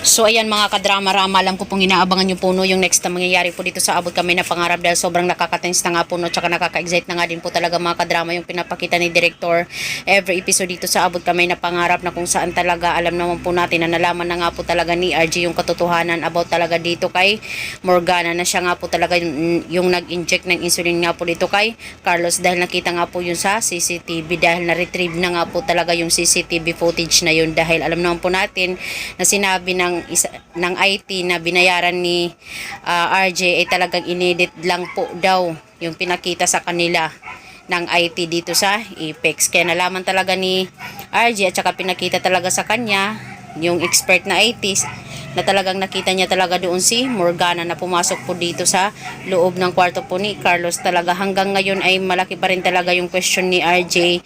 So ayan mga kadrama-rama, alam ko pong inaabangan nyo po no, yung next na mangyayari po dito sa Abot Kami na Pangarap dahil sobrang nakaka-tense na nga po no, tsaka nakaka-excite na nga din po talaga mga kadrama yung pinapakita ni Director every episode dito sa Abot Kami na Pangarap na kung saan talaga alam naman po natin na nalaman na nga po talaga ni RJ yung katotohanan about talaga dito kay Morgana na siya nga po talaga yung nag-inject ng insulin nga po dito kay Carlos dahil nakita nga po yun sa CCTV dahil na-retrieve na nga po talaga yung CCTV footage na yun dahil alam naman po natin na sinabi ng IT na binayaran ni RJ ay talagang inedit lang po daw yung pinakita sa kanila ng IT dito sa Apex. Kaya nalaman talaga ni RJ at saka pinakita talaga sa kanya yung expert na IT na talagang nakita niya talaga doon si Morgana na pumasok po dito sa loob ng kwarto po ni Carlos. Talaga hanggang ngayon ay malaki pa rin talaga yung question ni RJ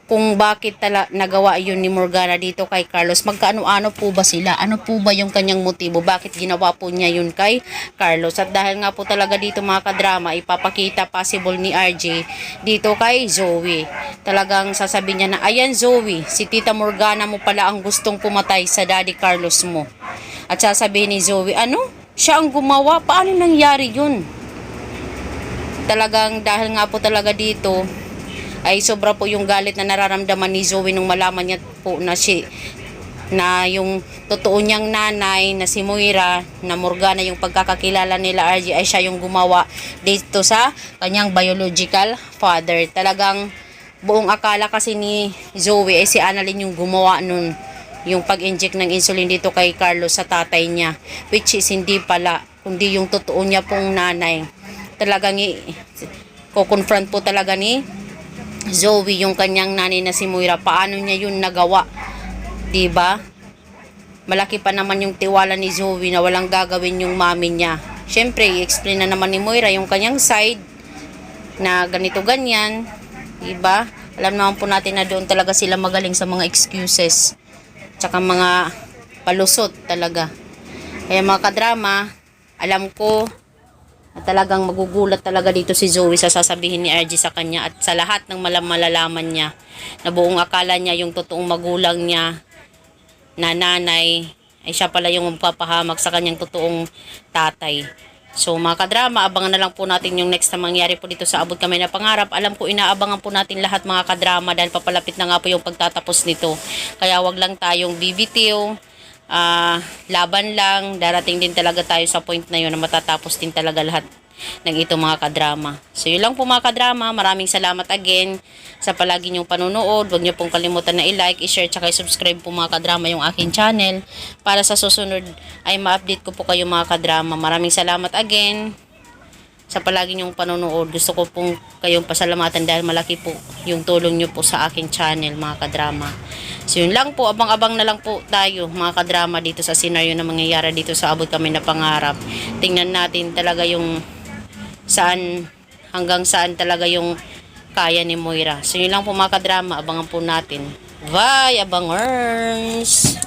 kung bakit nagawa yun ni Morgana dito kay Carlos. Magkaano-ano po ba sila? Ano po ba yung kanyang motibo? Bakit ginawa po niya yun kay Carlos? At dahil nga po talaga dito mga kadrama, ipapakita possible ni RJ dito kay Zoe. Talagang sasabihin niya na, ayan Zoe, si Tita Morgana mo pala ang gustong pumatay sa Daddy Carlos mo. At sasabihin ni Zoe, ano? Siya ang gumawa? Paano nangyari yun? Talagang dahil nga po talaga dito, ay sobra po yung galit na nararamdaman ni Zoe nung malaman niya po na yung totoo niyang nanay na si Moira na Morgana yung pagkakakilala nila RJ ay siya yung gumawa dito sa kanyang biological father. Talagang buong akala kasi ni Zoe ay si Annalyn yung gumawa nun yung pag-inject ng insulin dito kay Carlos sa tatay niya, which is hindi pala kundi yung totoo niya pong nanay. Talagang ko-confront po talaga ni Zoe yung kanyang nanay na si Moira, paano niya yun nagawa, diba? Malaki pa naman yung tiwala ni Zoe na walang gagawin yung mami niya. Syempre i-explain na naman ni Moira yung kanyang side na ganito ganyan, diba? Alam naman po natin na doon talaga sila magaling sa mga excuses tsaka mga palusot talaga. Kaya mga kadrama, alam ko at talagang magugulat talaga dito si Zoe sa sasabihin ni RJ sa kanya at sa lahat ng malalaman niya na buong akala niya yung totoong magulang niya na nanay ay siya pala yung magpapahamak sa kanyang totoong tatay. So mga kadrama, abangan na lang po natin yung next na mangyari po dito sa Abot Kami na Pangarap. Alam ko inaabangan po natin lahat mga kadrama dahil papalapit na nga po yung pagtatapos nito. Kaya wag lang tayong bibitiw. Laban lang, darating din talaga tayo sa point na yun na matatapos din talaga lahat ng ito mga kadrama. So yun lang po mga kadrama, maraming salamat again sa palagi nyong panonood. Huwag nyo pong kalimutan na i-like, i-share, tsaka i-subscribe po mga kadrama yung aking channel para sa susunod ay ma-update ko po kayo mga kadrama. Maraming salamat again sa palagi nyong panonood. Gusto ko pong kayong pasalamatan dahil malaki po yung tulong nyo po sa aking channel mga kadrama. So yun lang po, abang-abang na lang po tayo mga kadrama dito sa scenario na mangyayari dito sa Abot Kami na Pangarap. Tingnan natin talaga yung hanggang saan talaga yung kaya ni Moira. So yun lang po mga kadrama, abangan po natin. Bye, abangers!